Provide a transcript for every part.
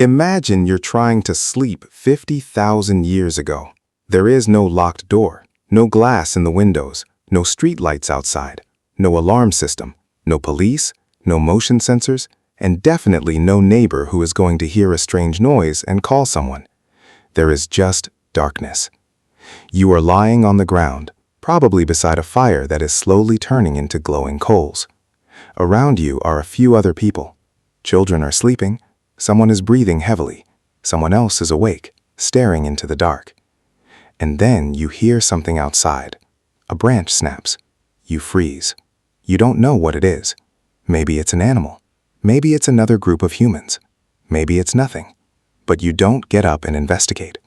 Imagine you're trying to sleep 50,000 years ago. There is no locked door, no glass in the windows, no street lights outside, no alarm system, no police, no motion sensors, and definitely no neighbor who is going to hear a strange noise and call someone. There is just darkness. You are lying on the ground, probably beside a fire that is slowly turning into glowing coals. Around you are a few other people. Children are sleeping. Someone is breathing heavily. Someone else is awake, staring into the dark. And then you hear something outside. A branch snaps. You freeze. You don't know what it is. Maybe it's an animal. Maybe it's another group of humans. Maybe it's nothing. But you don't get up and investigate,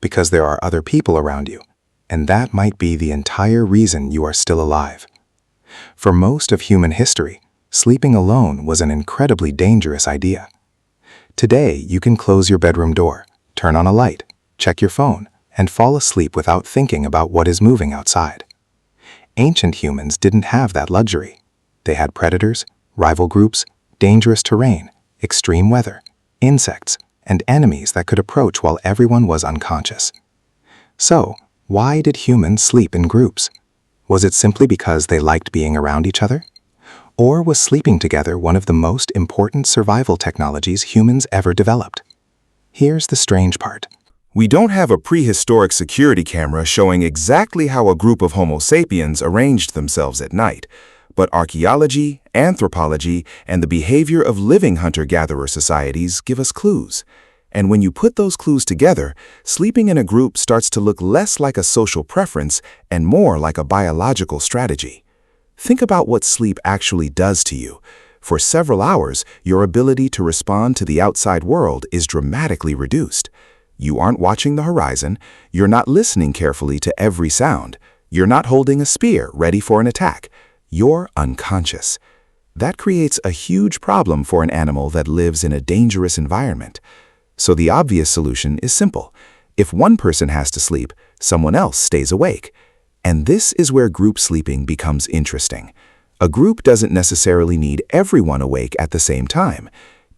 because there are other people around you, and that might be the entire reason you are still alive. For most of human history, sleeping alone was an incredibly dangerous idea. Today, you can close your bedroom door, turn on a light, check your phone, and fall asleep without thinking about what is moving outside. Ancient humans didn't have that luxury. They had predators, rival groups, dangerous terrain, extreme weather, insects, and enemies that could approach while everyone was unconscious. So, why did humans sleep in groups? Was it simply because they liked being around each other? Or was sleeping together one of the most important survival technologies humans ever developed? Here's the strange part. We don't have a prehistoric security camera showing exactly how a group of Homo sapiens arranged themselves at night, but archaeology, anthropology, and the behavior of living hunter-gatherer societies give us clues. And when you put those clues together, sleeping in a group starts to look less like a social preference and more like a biological strategy. Think about what sleep actually does to you. For several hours, your ability to respond to the outside world is dramatically reduced. You aren't watching the horizon, you're not listening carefully to every sound, you're not holding a spear ready for an attack. You're unconscious. That creates a huge problem for an animal that lives in a dangerous environment. So the obvious solution is simple. If one person has to sleep, someone else stays awake. And this is where group sleeping becomes interesting. A group doesn't necessarily need everyone awake at the same time.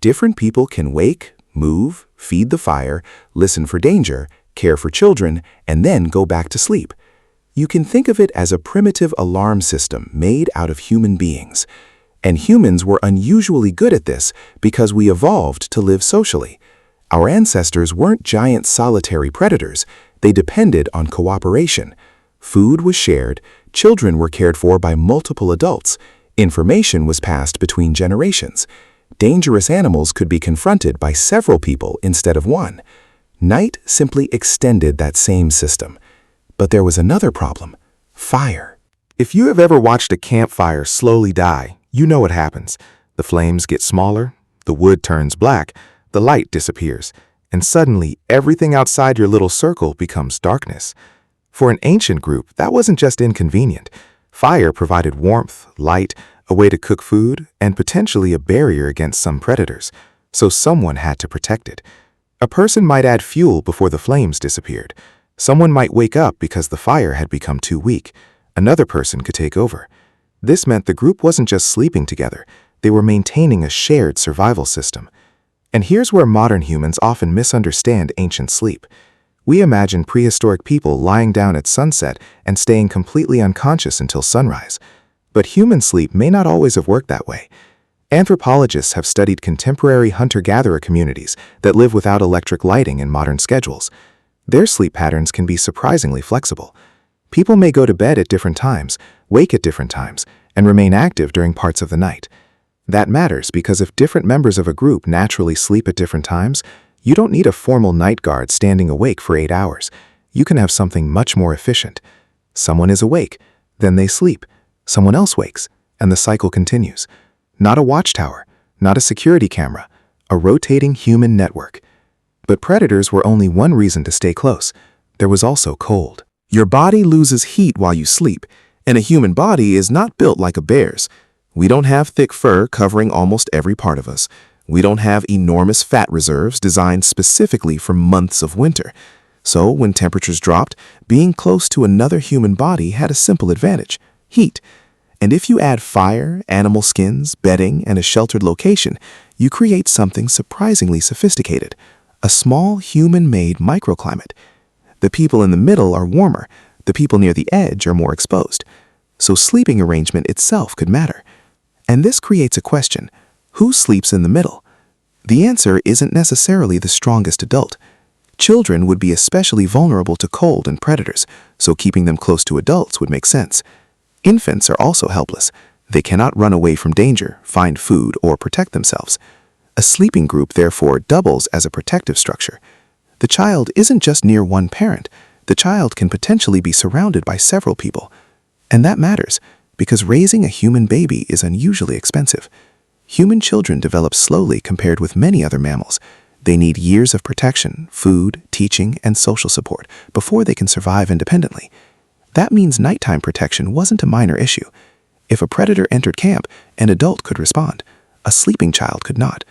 Different people can wake, move, feed the fire, listen for danger, care for children, and then go back to sleep. You can think of it as a primitive alarm system made out of human beings. And humans were unusually good at this because we evolved to live socially. Our ancestors weren't giant solitary predators. They depended on cooperation. Food was shared, children were cared for by multiple adults, information was passed between generations. Dangerous animals could be confronted by several people instead of one. Night simply extended that same system. But there was another problem: fire. If you have ever watched a campfire slowly die, you know what happens. The flames get smaller, the wood turns black, the light disappears, and suddenly everything outside your little circle becomes darkness. For an ancient group, that wasn't just inconvenient. Fire provided warmth, light, a way to cook food, and potentially a barrier against some predators, so someone had to protect it. A person might add fuel before the flames disappeared. Someone might wake up because the fire had become too weak. Another person could take over. This meant the group wasn't just sleeping together, they were maintaining a shared survival system. And here's where modern humans often misunderstand ancient sleep. We imagine prehistoric people lying down at sunset and staying completely unconscious until sunrise. But human sleep may not always have worked that way. Anthropologists have studied contemporary hunter-gatherer communities that live without electric lighting in modern schedules. Their sleep patterns can be surprisingly flexible. People may go to bed at different times, wake at different times, and remain active during parts of the night. That matters because if different members of a group naturally sleep at different times, you don't need a formal night guard standing awake for 8 hours. You can have something much more efficient. Someone is awake, then they sleep. Someone else wakes, and the cycle continues. Not a watchtower, not a security camera, a rotating human network. But predators were only one reason to stay close. There was also cold. Your body loses heat while you sleep, and a human body is not built like a bear's. We don't have thick fur covering almost every part of us. We don't have enormous fat reserves designed specifically for months of winter. So when temperatures dropped, being close to another human body had a simple advantage: heat. And if you add fire, animal skins, bedding, and a sheltered location, you create something surprisingly sophisticated, a small human-made microclimate. The people in the middle are warmer, the people near the edge are more exposed. So sleeping arrangement itself could matter. And this creates a question: who sleeps in the middle? The answer isn't necessarily the strongest adult. Children would be especially vulnerable to cold and predators, so keeping them close to adults would make sense. Infants are also helpless. They cannot run away from danger, find food, or protect themselves. A sleeping group therefore doubles as a protective structure. The child isn't just near one parent. The child can potentially be surrounded by several people. And that matters, because raising a human baby is unusually expensive. Human children develop slowly compared with many other mammals. They need years of protection, food, teaching, and social support before they can survive independently. That means nighttime protection wasn't a minor issue. If a predator entered camp, an adult could respond. A sleeping child could not.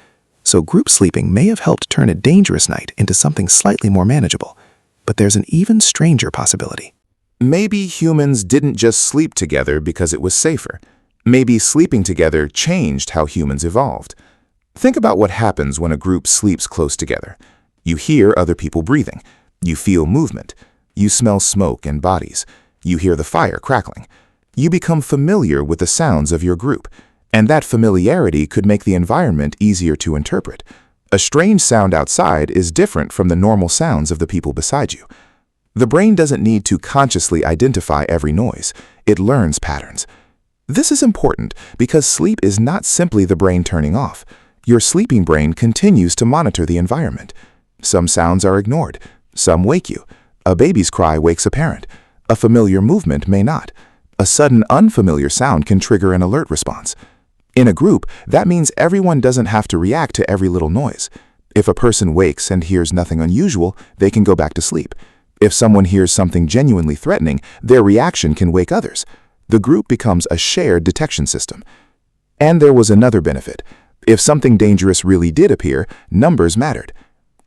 So group sleeping may have helped turn a dangerous night into something slightly more manageable. But there's an even stranger possibility. Maybe humans didn't just sleep together because it was safer. Maybe sleeping together changed how humans evolved. Think about what happens when a group sleeps close together. You hear other people breathing. You feel movement. You smell smoke and bodies. You hear the fire crackling. You become familiar with the sounds of your group, and that familiarity could make the environment easier to interpret. A strange sound outside is different from the normal sounds of the people beside you. The brain doesn't need to consciously identify every noise. It learns patterns. This is important because sleep is not simply the brain turning off. Your sleeping brain continues to monitor the environment. Some sounds are ignored. Some wake you. A baby's cry wakes a parent. A familiar movement may not. A sudden unfamiliar sound can trigger an alert response. In a group, that means everyone doesn't have to react to every little noise. If a person wakes and hears nothing unusual, they can go back to sleep. If someone hears something genuinely threatening, their reaction can wake others. The group becomes a shared detection system. And there was another benefit. If something dangerous really did appear, numbers mattered.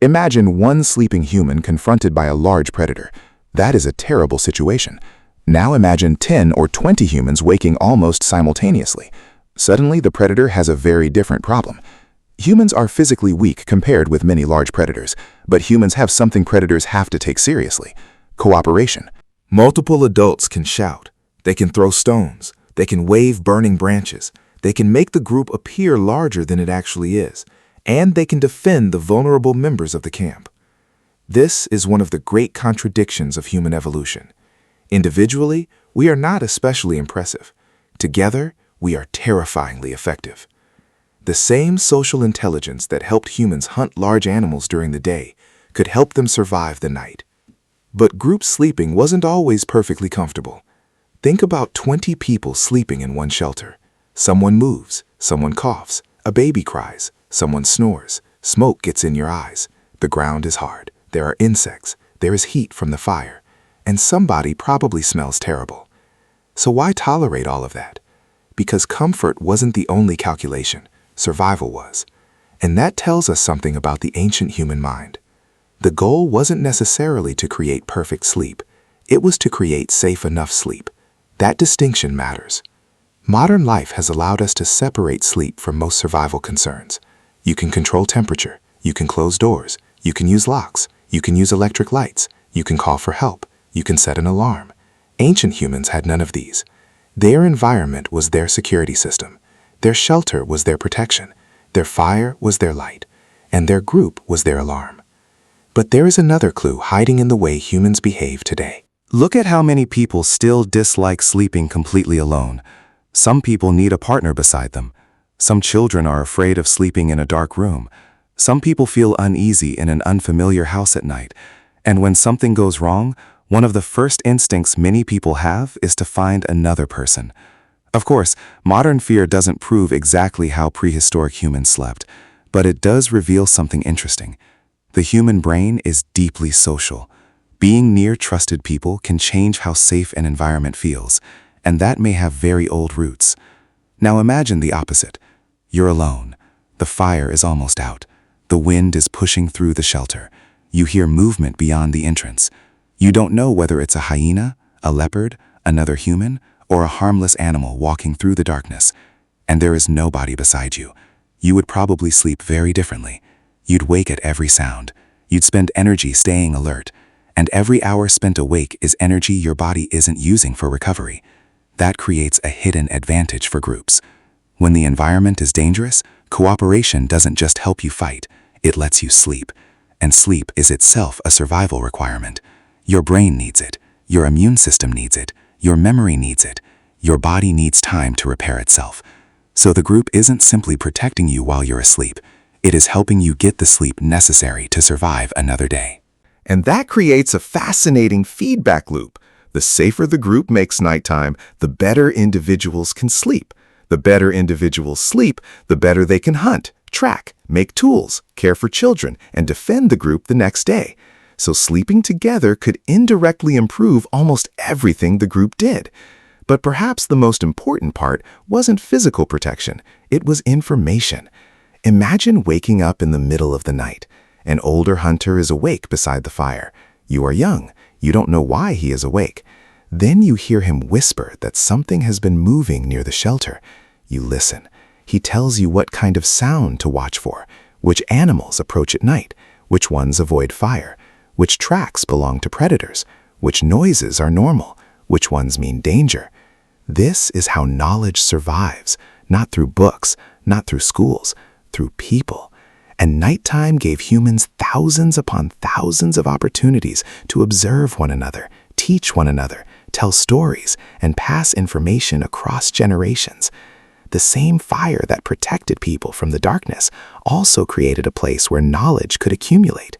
Imagine one sleeping human confronted by a large predator. That is a terrible situation. Now imagine 10 or 20 humans waking almost simultaneously. Suddenly, the predator has a very different problem. Humans are physically weak compared with many large predators, but humans have something predators have to take seriously: cooperation. Multiple adults can shout. They can throw stones. They can wave burning branches. They can make the group appear larger than it actually is. And they can defend the vulnerable members of the camp. This is one of the great contradictions of human evolution. Individually, we are not especially impressive. Together, we are terrifyingly effective. The same social intelligence that helped humans hunt large animals during the day could help them survive the night. But group sleeping wasn't always perfectly comfortable. Think about 20 people sleeping in one shelter. Someone moves, someone coughs, a baby cries, someone snores, smoke gets in your eyes, the ground is hard, there are insects, there is heat from the fire, and somebody probably smells terrible. So why tolerate all of that? Because comfort wasn't the only calculation, survival was. And that tells us something about the ancient human mind. The goal wasn't necessarily to create perfect sleep, it was to create safe enough sleep. That distinction matters. Modern life has allowed us to separate sleep from most survival concerns. You can control temperature, you can close doors, you can use locks, you can use electric lights, you can call for help, you can set an alarm. Ancient humans had none of these. Their environment was their security system. Their shelter was their protection. Their fire was their light. And their group was their alarm. But there is another clue hiding in the way humans behave today. Look at how many people still dislike sleeping completely alone. Some people need a partner beside them. Some children are afraid of sleeping in a dark room. Some people feel uneasy in an unfamiliar house at night. And when something goes wrong, one of the first instincts many people have is to find another person. Of course, modern fear doesn't prove exactly how prehistoric humans slept, but it does reveal something interesting. The human brain is deeply social. Being near trusted people can change how safe an environment feels, and that may have very old roots. Now imagine the opposite. You're alone. The fire is almost out. The wind is pushing through the shelter. You hear movement beyond the entrance. You don't know whether it's a hyena, a leopard, another human, or a harmless animal walking through the darkness. And there is nobody beside you. You would probably sleep very differently. You'd wake at every sound. You'd spend energy staying alert. And every hour spent awake is energy your body isn't using for recovery. That creates a hidden advantage for groups. When the environment is dangerous, cooperation doesn't just help you fight, it lets you sleep. And sleep is itself a survival requirement. Your brain needs it. Your immune system needs it. Your memory needs it. Your body needs time to repair itself. So the group isn't simply protecting you while you're asleep. It is helping you get the sleep necessary to survive another day. And that creates a fascinating feedback loop. The safer the group makes nighttime, the better individuals can sleep. The better individuals sleep, the better they can hunt, track, make tools, care for children, and defend the group the next day. So sleeping together could indirectly improve almost everything the group did. But perhaps the most important part wasn't physical protection, it was information. Imagine waking up in the middle of the night. An older hunter is awake beside the fire. You are young. You don't know why he is awake. Then you hear him whisper that something has been moving near the shelter. You listen. He tells you what kind of sound to watch for, which animals approach at night, which ones avoid fire, which tracks belong to predators, which noises are normal, which ones mean danger. This is how knowledge survives, not through books, not through schools, through people. And nighttime gave humans thousands upon thousands of opportunities to observe one another, teach one another, tell stories, and pass information across generations. The same fire that protected people from the darkness also created a place where knowledge could accumulate.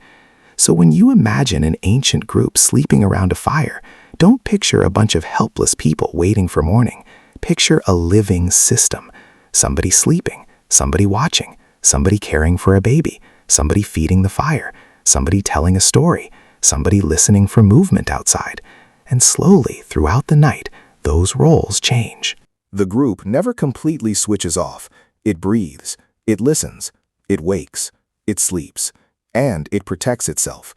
So when you imagine an ancient group sleeping around a fire, don't picture a bunch of helpless people waiting for morning. Picture a living system. Somebody sleeping, somebody watching, somebody caring for a baby, somebody feeding the fire, somebody telling a story, somebody listening for movement outside. And slowly, throughout the night, those roles change. The group never completely switches off. It breathes, it listens, it wakes, it sleeps, and it protects itself.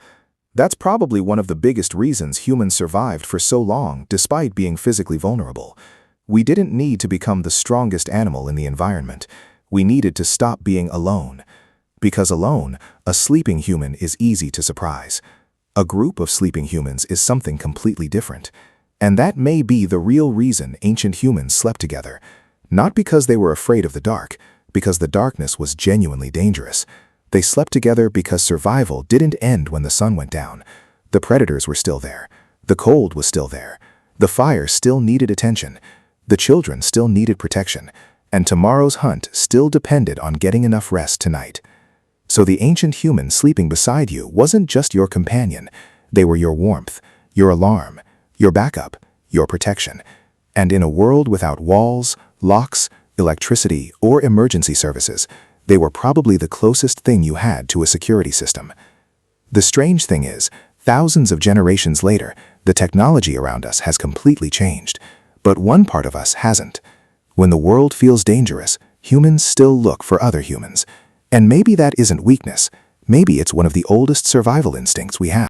That's probably one of the biggest reasons humans survived for so long despite being physically vulnerable. We didn't need to become the strongest animal in the environment. We needed to stop being alone. Because alone, a sleeping human is easy to surprise. A group of sleeping humans is something completely different. And that may be the real reason ancient humans slept together. Not because they were afraid of the dark, because the darkness was genuinely dangerous. They slept together because survival didn't end when the sun went down. The predators were still there. The cold was still there. The fire still needed attention. The children still needed protection. And tomorrow's hunt still depended on getting enough rest tonight. So the ancient human sleeping beside you wasn't just your companion. They were your warmth, your alarm, your backup, your protection. And in a world without walls, locks, electricity, or emergency services, they were probably the closest thing you had to a security system. The strange thing is, thousands of generations later, the technology around us has completely changed. But one part of us hasn't. When the world feels dangerous, humans still look for other humans. And maybe that isn't weakness. Maybe it's one of the oldest survival instincts we have.